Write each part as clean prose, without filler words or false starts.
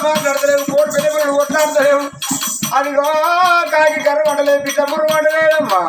మాట్లాడతలేవు కోడి పెద్దలు కొట్లాడతలేవు అదిగో కాకి కర్ర వండలేదు పిట్టపురు వండలేదమ్మా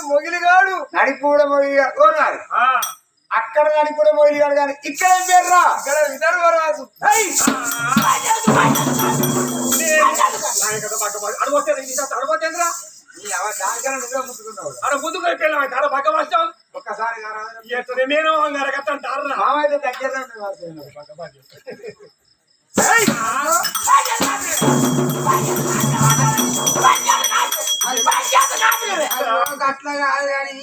మొగిలిగాడు నడిపూడ మొగిలిగాడు అక్కడ నడిపూడ మొగిలిగాడు కానీ ఇక్కడ ఏం పేరు రా ఇక్కడ విదర్భరాజు అడగొట్టేంద్రా దానికన్నా నువ్వే ముట్టుకున్నావు అక్కడ ముందుకు వెళ్ళాం అక్కడ పక్క వచ్చావు ఒక్కసారి నేను అరగత్తంటారు మామైతే దగ్గర అట్లా కాదు కానీ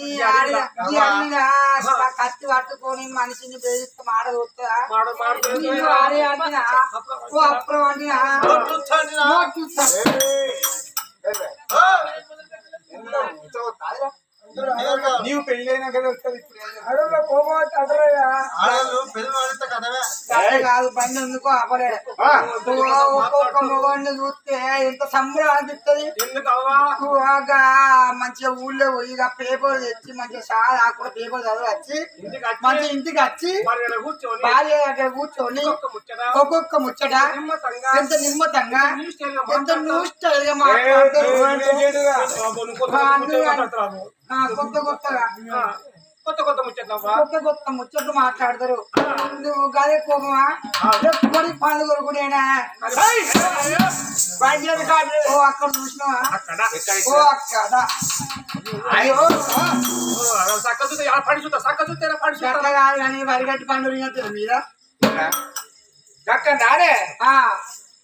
కత్తి పట్టుకొని మనిషిని బెదిరిస్తే మాట చూస్తా అప్పుడు నీవు పెళ్ళైనాక వస్తుంది కాదు పని ఎందుకు ఆపలే ఒక్కొక్క మొగాడిని చూస్తే ఎంత సంబరం అనిపిస్తుంది మంచిగా ఊళ్ళో పోయి పేపర్ తెచ్చి మంచిగా చాలా ఆకుండా పేపర్ చదివి వచ్చి మంచిగా ఇంటికి వచ్చి భార్య దగ్గర కూర్చొని ఒక్కొక్క ముచ్చట ఎంత నిమ్మతంగా ఎంత న్యూస్టైల్ గా మాట్లాడతారు కొత్త ముచ్చట్లు మాట్లాడతారు నువ్వు గదే కోపమా ఎప్పుడు పండుగలు కూడా అక్కడ చూసినావా అక్కడ అట్లా కాదు కానీ వరిగట్టి పండుగ మీద నానే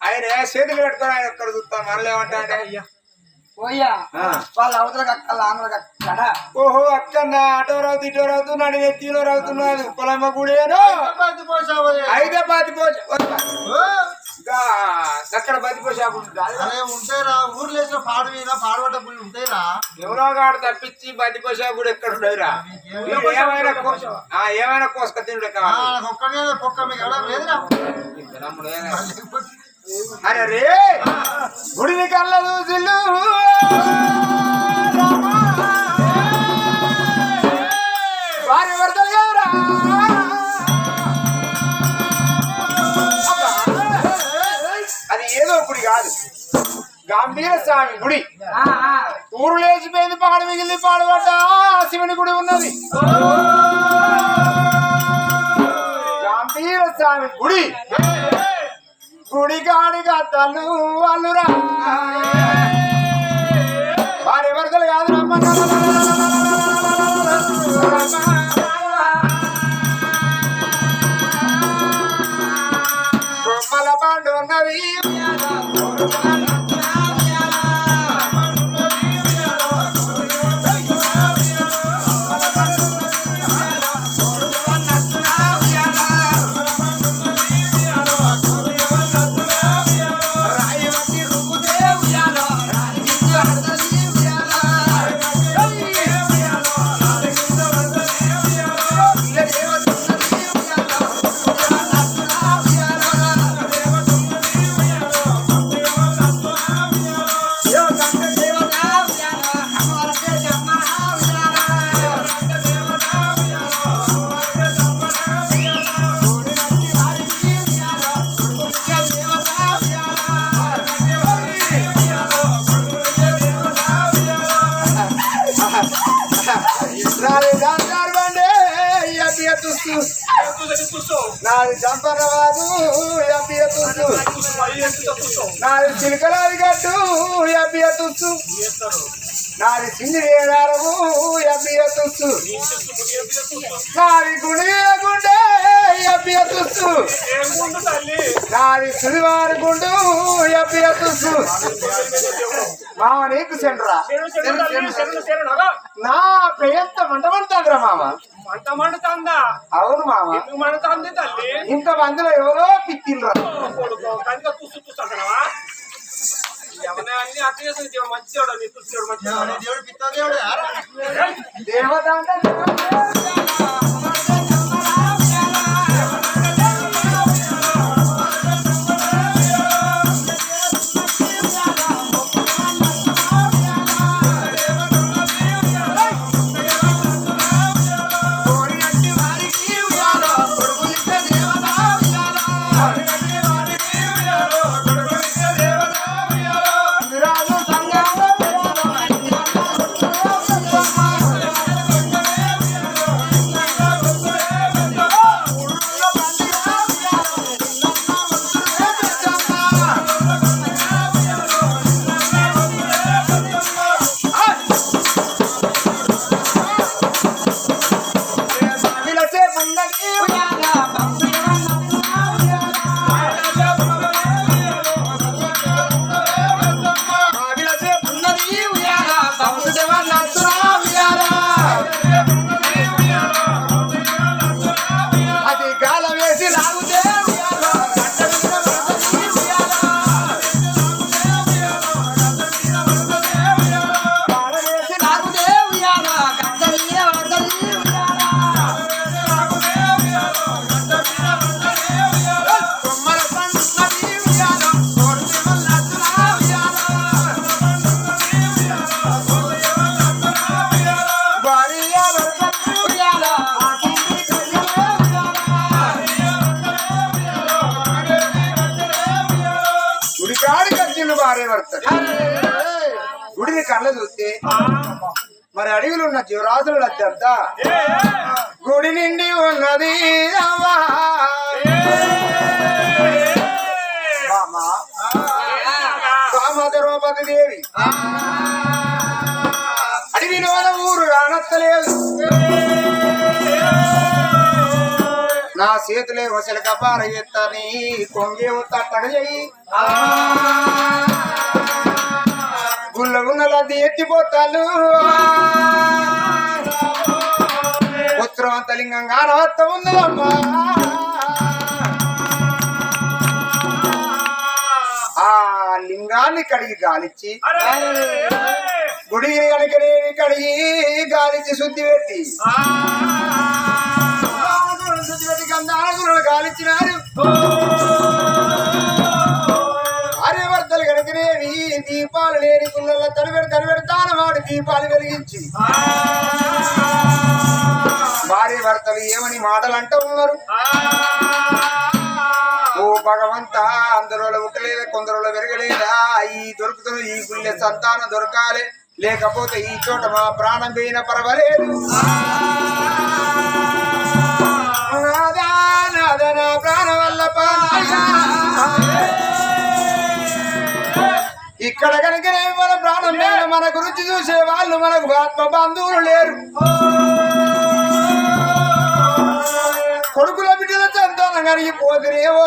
ఆయన చేతులు పెట్టుకొని ఆయన ఒక్కడ చూస్తాం మనలో ఏమంటాడే అయ్యా పోయా వాళ్ళ అవతల అక్కల ఆంధ్ర అక్కడ ఓహో అక్కడ అటో రావుతూ ఇటో రావుతూ నడి ఎత్తిలో రావుతున్నది పొలమ్మ గుడేను అయితే అక్కడ బతిపోసాపు ఉంటాయిరా ఊర్లో వేసిన పాడు మీద పాడుబడ్డ పుల్లు ఉంటాయిరా ఎవరో కాడు తప్పించి బతిపోసాపుడు ఎక్కడ ఉండవురా ఏమైనా కోసుక తిండు పొక్క లేదురా అరే రే గుడిని కళ్ళ చూసిల్లు వారి వరదలు ఎవరా అది ఏదో గుడి కాదు గంభీర స్వామి గుడి ఊరు లేచిపోయింది పాడు మిగిలింది పాడుబడ్డ శివుని గుడి ఉన్నది గంభీర స్వామి గుడి గుడి కాడి గత్తలు వాళ్ళురా వారి వరదలు కాదు బొమ్మల పండు ఉన్నది నాది చంపరవాదు నాది చిలకలాది గట్టు నాది సింగిరి ఏడారము తుస్సు నాది గుడి గుండె అబ్బియ తుస్సు ఏముండు తల్లి నాది సుడివారి గుండు అబ్బియ తుస్సు మామ నీకు సెండ్రా నా పెయ్యంత మంట పడుతుందిరా మామ మంట మండుతుందా అవును మామ ఎందుకు మండుతుంది తల్లి ఇంత మందిలో ఎవరో పిక్కిండ్రా కొడుకో కనుక తుస్సుతున్నావా ఎవరిని అన్ని అర్థం చేస్తుంది మంచివాడు నీ తుస్సుడు మంచివాడు దేవుడు పిత్త దేవుడు దేవత అంటే గుడిని కళ్ళ చూస్తే మరి అడవిలో ఉన్న జీవరాశులు అత్యంతా గుడి నిండి ఉన్నది ద్రౌపది దేవి అడవిలో ఊరు రానత్తలేదు నా చేతులే వసల కపార ఎత్తని కొంగే తట్టగ చెయ్యి గుళ్ళ గున్నలది ఎత్తిపోతాలు ఉత్తరవంత లింగంగా రవత్త ఉందమ్మా ఆ లింగాన్ని కడిగి గాలిచ్చి గుడి కనుకనేవి కడిగి గాలిచ్చి శుద్ధి పెట్టి శుద్ధి పెట్టి గంధానగురులు గాలిచ్చినారు ఆర్యవర్తలు కనుకనేవి దీపాలు లేని గుళ్ళల్లో తడిపెడతాను వాడు దీపాలు వెలిగించి భార్య భర్తలు ఏమని మాటలు అంటూ ఉన్నారు. ఓ భగవంతా అందరూ ఉట్టలేదా కొందరు పెరగలేదా ఈ దొరుకుతున్న ఈ గుళ్ళె సంతానం దొరకాలి లేకపోతే ఈ చోట మా ప్రాణం పోయిన పర్వాలేదు నా ప్రాణం వల్ల ఇక్కడ కనుకనే మన ప్రాణం లేదు మన గురించి చూసే వాళ్ళు మనకు ఆత్మ బంధువులు లేరు కొడుకుల బిడ్డల సంతానం కరిగిపోతేనేమో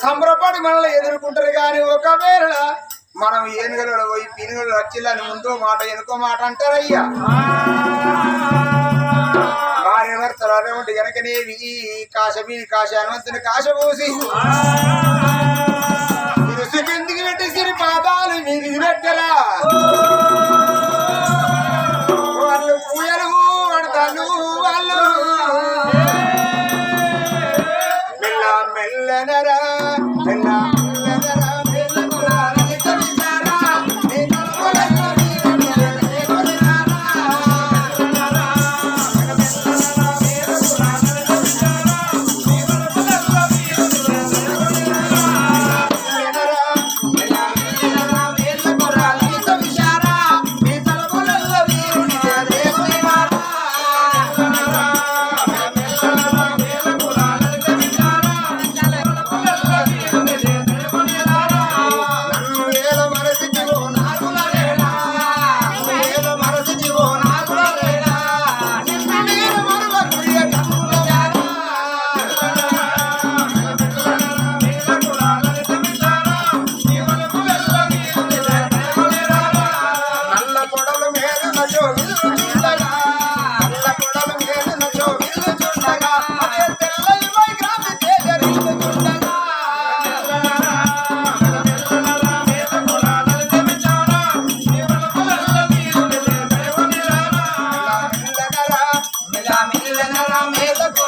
సంబరపడి మనల్ని ఎదుర్కొంటారు కానీ ఒకవేళ మనం ఏనుగలలో పోయి పీనుగలు వచ్చిల్లని ముందో మాట వెనుకో మాట అంటారయ్యా భార్య భర్తలు అటువంటి కనుకనేవి కాశమీని కాశ హనుమంతుని కాశ పోసి కిందికి పెట్టి సిరి పాదాలు మీదికి పెట్టరా వాళ్ళు పూయలు పడతాను వాళ్ళు మెల్ల మెల్లనరా మెల్ల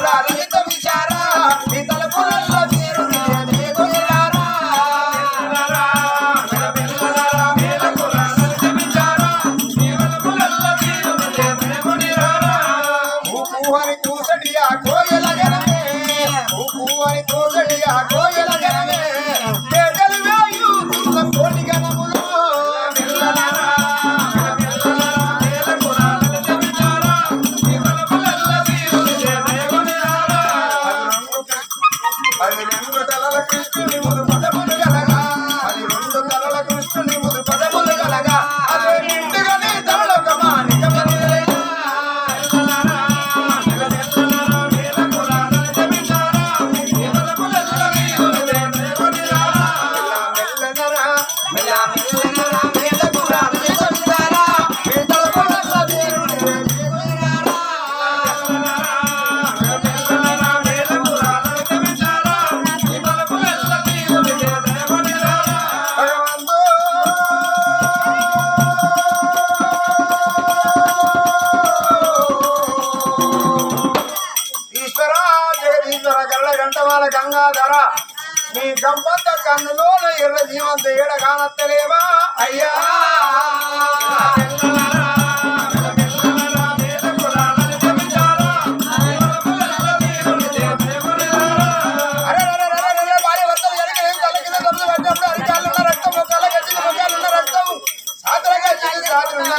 పురాలు విచారా మీ తలపులలో మీరు మేలుకొనిరారా ఊహని కూసడియా కోయల గనమే ఊహని కూసడియా కోయల గనమే కేకలు వేయుతున్న కోటి గణములో అది రెండు తలల కృష్ణుని ముదు పదములు గలగా అది రెండు తలల కృష్ణుని ముదు పదములు గలగా అదే నిండుగానే తలలొక మానికమని గంటవాల గంగాధర నీ గంపంత కన్నులోన ఎర్ర జీవంత ఏడ కానత్తలేవా అయ్యా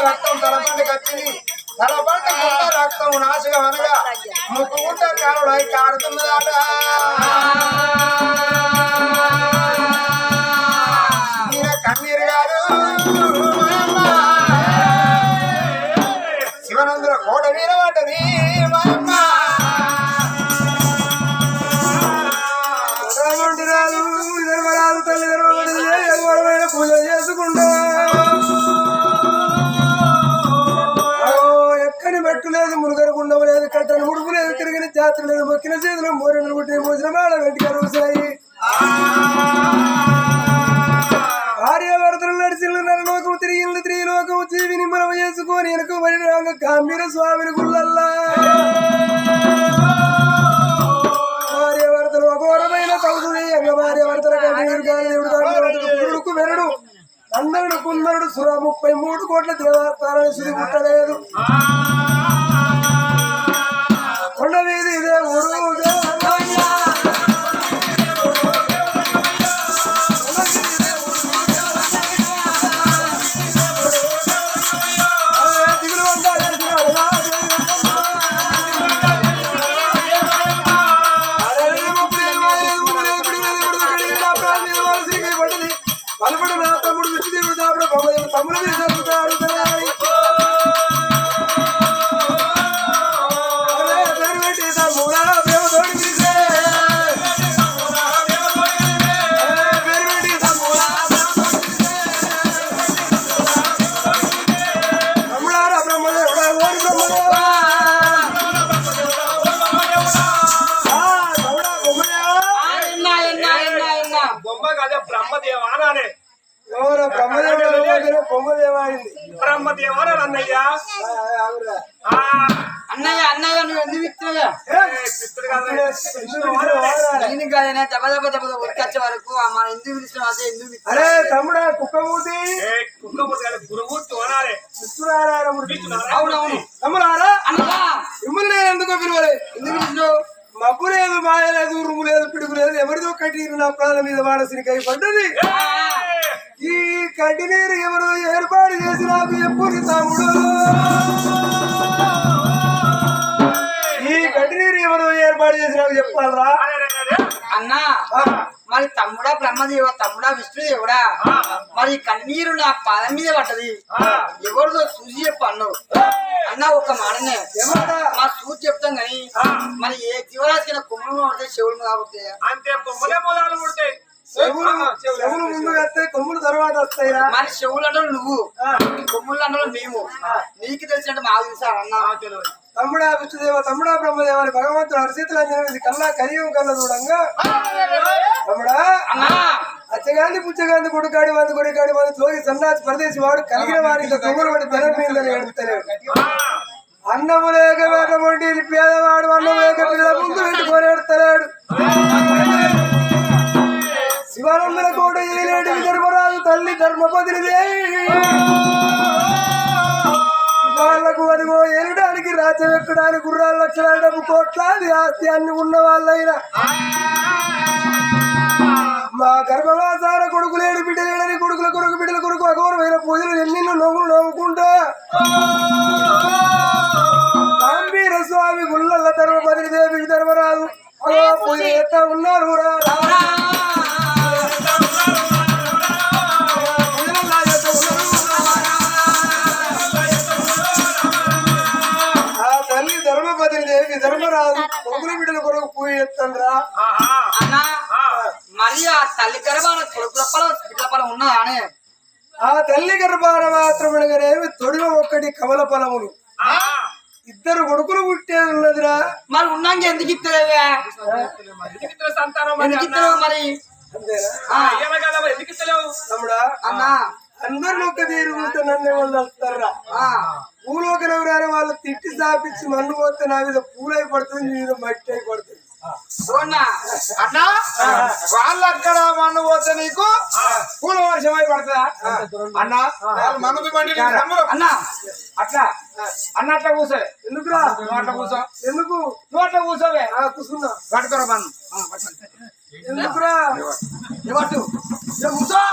రక్తం తలపండి కత్తిని తలపండి గుంట రక్తం నాశగా అనగా ముక్కు గుంట కాలుడై కాడుతున్నదాట కన్నీరు గారు శివనందుల కోట వీరవాటది రాదు తల్లిదండ్రులు పూజ చేసుకుంటా ఎక్కడి మెట్టు లేదు మునుగరు గుండం లేదు కట్టని ఉడుపు లేదు తిరిగిన జాతర లేదు మొక్కిన చేతులు మోరెలు గుట్టి మోసిన మాడ వెంటగా రోజాయి భార్యాభర్తలు నడిచిన నరలోకము తిరిగి త్రిలోకము జీవిని మనం చేసుకొని వెనుక పడిన గంభీర స్వామిని గుళ్ళల్లా భార్యాభర్తలు అఘోరమైన సౌదుని భార్యాభర్తల కంటే వెరడు అందరుడు కుందరుడు సుర 33 కోట్ల దేవస్థానాలు శుద్ధి పుట్టలేదు కొండ వీధి ఇదే ఊరు పలుపడు నా తమ్ముడు విష్ణుదేవుడు దాపుడు బొమ్మదేవుడు తమ్ముడు మీద జరుగుతారు తమ్ముడారా బ్రహ్మదేవుడా ఓరి బ్రహ్మదేవా బొమ్మ కదా బ్రహ్మదేవా అనాలే ఎవరు బ్రహ్మదేవాడింది బ్రహ్మదేవా అన్నయ్య అన్నయ్య అన్నయ్య నువ్వు ఎందుకు ఇస్తున్నావా నేను కాదైనా దెబ్బ దెబ్బ దెబ్బ ఉడికొచ్చే వరకు మన ఎందుకు పిలిచిన అదే ఎందుకు అరే తమ్ముడా కుక్కమూతి గురుమూర్తి అనాలే అవునవును తమ్ముడారా అన్నయ్య మిమ్మల్ని నేను ఎందుకో పిలవలే ఎందుకు పిలిచినావు మబ్బు లేదు మాయ లేదు ఉరుము లేదు పిడుగు లేదు ఎవరిదో కట్టిరు నా ప్రాణాల మీద వాడసినికై పడ్డది ఈ కడ్డి నీరు ఎవరు ఏర్పాటు చేసి నాకు ఎప్పుడు తమ్ముడు ఈ కడ్డి నీరు ఎవరు ఏర్పాటు చేసి నాకు చెప్పాలరా అన్నా మరి తమ్ముడా బ్రహ్మదేవ తమ్ముడా విష్ణుదేవుడా మరి కన్నీరు నా పాదం మీద పడ్డది ఎవరిదో చూసి చెప్పు అన్నావు అన్నా ఒక మాటనే మా చూసి చెప్తాం కానీ మరి ఏ జీవరాశి కొమ్ములు పడితే చెవులు కాబట్టి అంతే కొమ్మలే మొదలు పుడతాయి చెవులు ముందు వస్తాయి కొమ్ములు తర్వాత వస్తాయి మరి చెవులు అంటే నువ్వు కొమ్ములు అంటే మేము నీకు తెలిసినట్టు మాకు తెలుసా అన్నా తెలియదు తమ్ముడా విష్ణుదేవ తమ్ముడా బ్రహ్మదేవ అని భగవంతుడు హరిశీతలు కల్లా కలియుగం కల్లా చూడంగా తమ్ముడా అచ్చగాంధి పుచ్చగాంధి కొడుకాడి మంది కొడుకాడి మంది తోగి సన్నాసి పరదేశి వాడు కలిగిన వారి దొంగలు పడి ధనం మీద ఏడుస్తలేడు అన్నము లేక వేటమంటే పేదవాడు అన్నం లేక పిల్లల ముందు పెట్టుకొని ఎడతలేడు శివానందన కోట ఏలేడు ధర్మరాజు తల్లి ధర్మపతిని వాళ్ళకు అదిగో ఏలడానికి రాజ్యం ఎక్కడానికి గుర్రాలు లక్షల డబ్బు కోట్లాది ఆస్తి అన్ని ఉన్న వాళ్ళైనా మా గర్భవాసార కొడుకు లేడు బిడ్డ లేడని కొడుకుల కొడుకు బిడ్డల కొడుకు అఘోరమైన పూజలు ఎన్నెన్నో నవ్వులు నవ్వుకుంటా గంభీర స్వామి గుళ్ళ ధర్మపతి దేవి ధర్మరాజు పూజ చేస్తా ఉన్నారు ఆ తల్లి ధర్మపతి దేవి ధర్మరాజు కొడుకుల బిడ్డల కొడుకు పూజ చేస్తాండ్రా మరి ఆ తల్లి గర్భాన కొడుకుల పొలం బిడ్డల పొలం ఉన్నదా అని ఆ తల్లి గర్భాన మాత్రమేమి తొడిమ ఒక్కటి కమల ఫలములు ఇద్దరు కొడుకులు పుట్టేది ఉన్నదిరా మరి ఉన్నాక ఎందుకు ఇస్తలేవే ఎందుకు ఇస్తలేవు మరి తమ్ముడా అన్నా అందరిని ఒక తీరు నన్ను వాళ్ళు వస్తారా పూలోకి ఎవరైనా వాళ్ళు తిట్టి స్థాపించి మన్ను పోతే నా మీద పూలై పడుతుంది నీ మీద మట్టి అయి పడుతుంది అన్నా వాళ్ళు అక్కడ మన్ను పోతే నీకు పూల వర్షం అయి పడుతుందా అన్నా వాళ్ళు మన్ను పండి అన్నా అట్లా అన్న అట్లా కూర్చో ఎందుకురా నువ్వు అట్లా కూర్చో ఎందుకు నువ్వు అట్లా కూర్చోవే కూర్చున్నా పట్టుకోరా మన్ను ఎందుకురా ఎవరు కూర్చో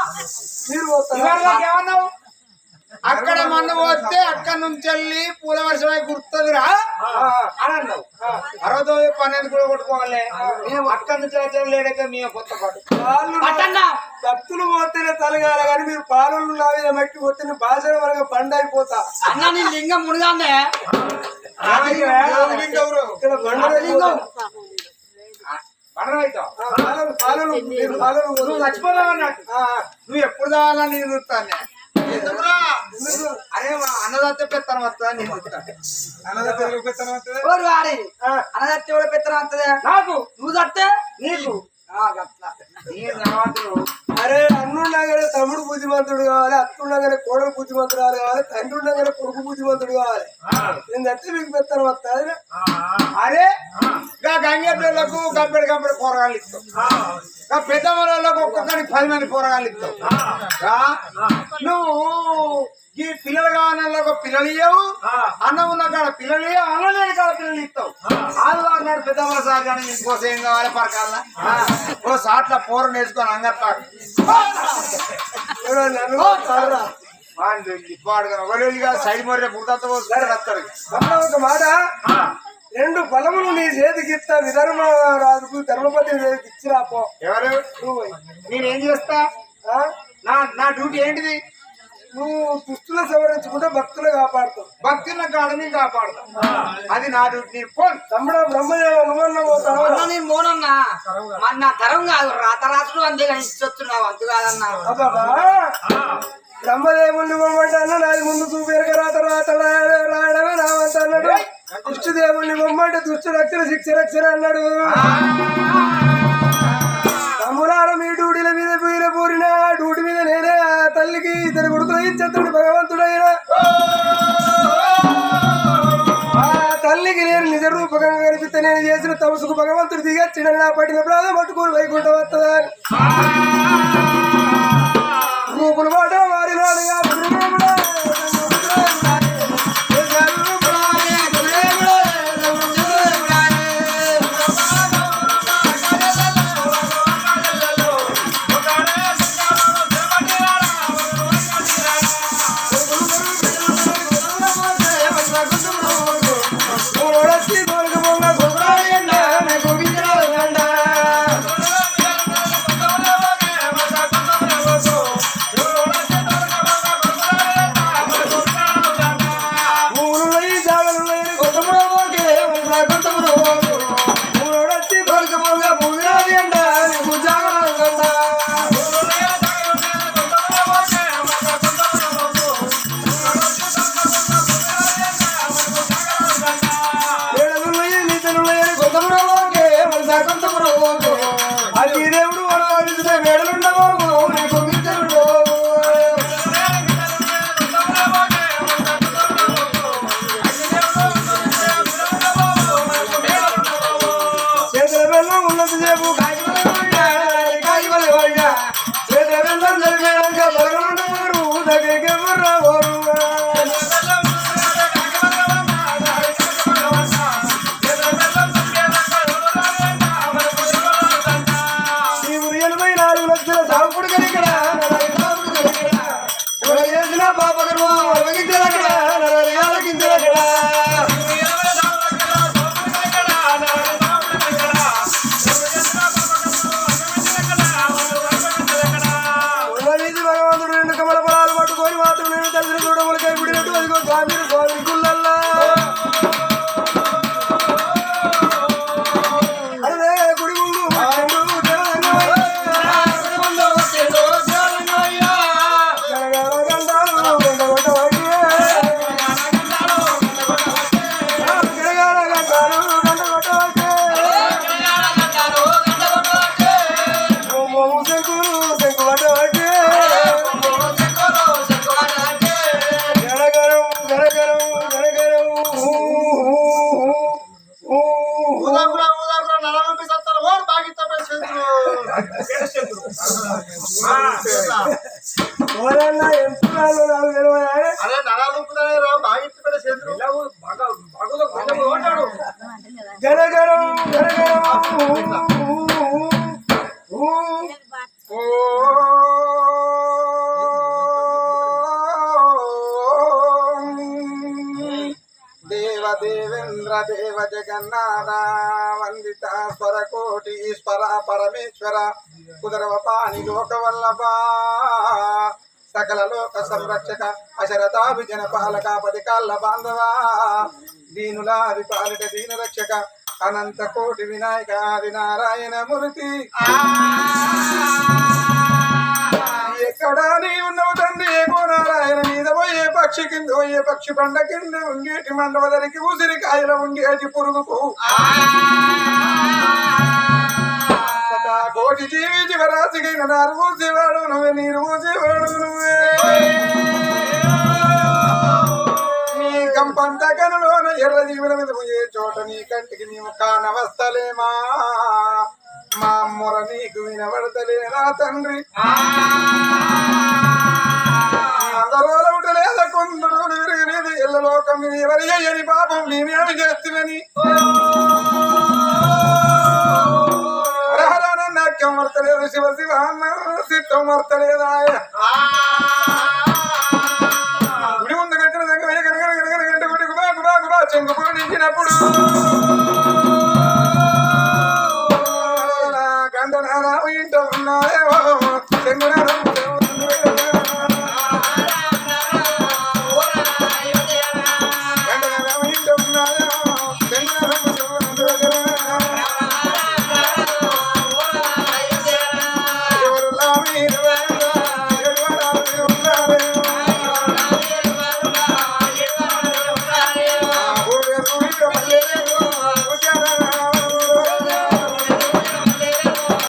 మీరు ఏమన్నావు అక్కడ మన్ను పోతే అక్కడ నుంచి వెళ్ళి పూల వర్షం అయి గుర్తుందిరా అని అన్నావు 69 కూడా కొట్టుకోవాలి మేము అక్కడ నుంచి లేడైతే మేము కొత్త పాటు భక్తులు పోతేనే తలగాల కానీ మీరు పాలలు నా మీద మట్టి పోతే భాషల వరకు బండ అయిపోతా అన్నా నీ లింగం మునిగానే ఇక్కడ బండ లింగం నువ్వు చచ్చిపోతావు అన్నట్టు నువ్వు ఎప్పుడు కావాలని నేను చూస్తాను అరే అన్నదత్త పెత్తనం వస్తుందా నేను అన్నదత్త పెత్తనం వస్తుంది వాడి అన్నదత్త కూడా పెత్తనం వస్తుంది నాకు నువ్వు చస్తే నీకు అరే అన్నుండగానే తమ్ముడు బుద్ధిమంతుడు కావాలి అత్తుండగానే కోడలు బుద్ధిమంతురాలు కావాలి తండ్రి ఉండగానే కొడుకు బుద్ధిమంతుడు కావాలి నేను నచ్చి మీకు పెత్తనం వస్తుంది అరే గంగే పిల్లలకు గంపెడు కూరగాయలు ఇస్తావు పెద్ద వాళ్ళకు ఒక్కొక్కరికి 10 మంది కూరగాయలు ఇస్తావు నువ్వు ఈ పిల్లలు కావాలన్నా ఒక పిల్లలు ఇవ్వవు అన్నం ఉన్న కాడ పిల్లలు ఇవ్వవు అన్నం లేని కాడ పిల్లలు ఇస్తావు ఆదివారం నాడు పెద్ద సార్ కానీ ఇంకోసం ఏం కావాలి పరకాల ఓ సాట్ల పూర నేర్చుకొని అంగట్లాడు సైడ్ మర్రే పుడతా వస్తాడు ఒక మాట 2 ఫలములు నీ చేతికి ఇస్తా విధర్మరాజుకు ధర్మపతి దేవికి ఇచ్చిరాపో ఎవరు నేనేం చేస్తా నా డ్యూటీ ఏంటిది నువ్వు దుస్తులు సవరించుకుంటే భక్తులు కాపాడుతావు భక్తుల కాడని కాపాడుతావు అది నా డ్యూటీ ఫోన్ తమ్ముడు బ్రహ్మదేవ నువ్వన్నా పోతావు నేను మోనన్నా మరి నా తరం కాదు రాతరాత్రులు అంతే కానీ ఇచ్చొచ్చున్నావు అంతు కాదన్నా అబ్బాబా బ్రహ్మదేవుని బొమ్మంటే నాది ముందు చూపేరుక రాత రాయడమే రావంత అన్నాడు దుష్టుదేవుని బొమ్మంటే దుష్టు రక్షణ శిక్ష రక్షణ అన్నాడు తమ్ములార మీ డ్యూటీల మీద పోయిన పూరిన డ్యూటీ మీద నేనే ఆ తల్లికి 2 కొడుకులు ఇచ్చేస్తాడు భగవంతుడైనా ఆ తల్లికి నేను నిజ రూపకంగా కనిపిస్తే నేను చేసిన తమసుకు భగవంతుడు దిగచ్చిన నా పట్టిన ప్రాణం పట్టుకుని వైకుంఠం వస్తుందా రూపులు పాట వారి వాడిగా గరగరం గరగరం ఓ దేవేంద్ర దేవ జగన్నాథ వందిత స్వరకోటి ఈశ్వర పరమేశ్వర కుదరవ పాణి లోకవల్లభ సకల లోక సంరక్షక అశరతాభిజన పాలక పదికాళ్ళ బాంధవ దీనులాది పాలిట దీన రక్షక అనంత కోటి వినాయక ఆది నారాయణ మూర్తి ఎక్కడా నీ ఉన్నావు తండ్రి ఏకో నారాయణ మీద పోయే పక్షి కింద పోయే పక్షి పండ కింద ఉంగేటి మండవదరికి ఉసిరికాయల ఉంగేటి పురుగుకు కోటి జీవి జీవరాశికైన నారు పూసేవాడు నువ్వే నీరు పూసేవాడు నువ్వే నీ గంపంత కనులోన ఎర్ర జీవుల మీద పోయే చోట నీ కంటికి మేము కానవస్తలేమా మా మొర నీకు వినబడతలేనా తండ్రి అందరూ ఉండలేదా కొందరు విరిగినది ఎల్లలోకం మీద ఎవరి అయ్యని పాపం మేమేమి చేస్తున్నని నాట్యం వర్తలేదు శివ శివ అన్న సిద్ధం వర్తలేదాయ గుడి ముందు కట్టిన సంగ గంట గుడి గుబా గుబా గుబా చెంగుపూడి నించినప్పుడు